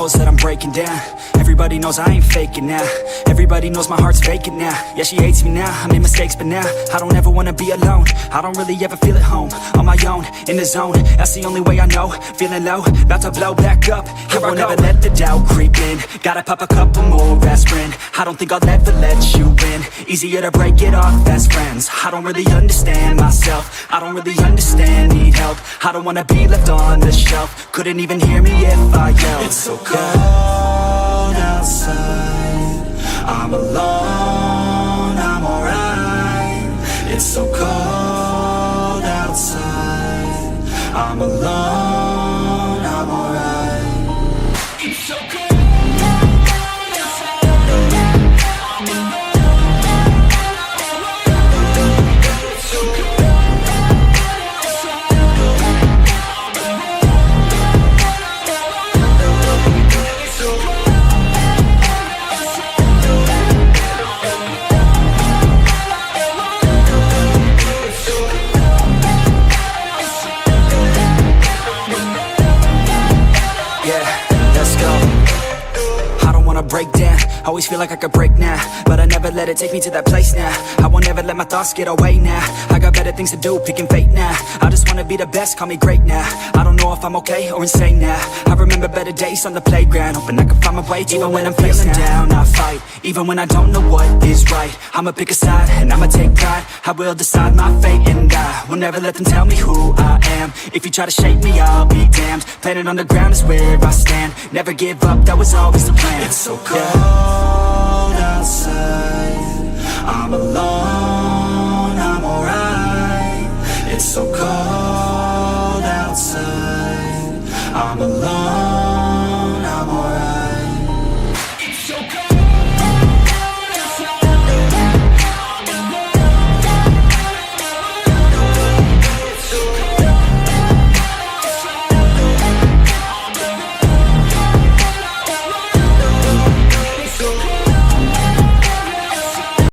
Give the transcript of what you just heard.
knows that I'm breaking down. Everybody knows I ain't faking now. Everybody knows my heart's vacant now. Yeah, she hates me now, I made mistakes but now I don't ever wanna be alone. I don't really ever feel at home. On my own, in the zone, that's the only way I know. Feeling low, about to blow back up. I won't ever let the doubt creep in. Gotta pop a couple more aspirin. I don't think I'll ever let you in. Easier to break it off best friends. I don't really understand myself. I don't really understand, need help. I don't wanna be left on the shelf. Couldn't even hear me if I yelled. It's so cold outside, I'm alone, I'm alright. It's so cold outside, I'm alone, I'm alright. It's so cold. Break down, always feel like I could break now, but I never let it take me to that place now. I won't ever let my thoughts get away now. I got better things to do, picking fate now. I just wanna be the best, call me great now. I don't know if I'm okay or insane now. I remember better days on the playground, hoping I can find my way. Even when I'm feeling down, I fight. Even when I don't know what is right, I'ma pick a side and I'ma take pride. I will decide my fate and I will never let them tell me who I am. If you try to shake me, I'll be damned. Planet on the ground is where I stand. Never give up, that was always the plan. It's so cold outside, I'm alone, I'm alright. It's so cold outside, I'm alone.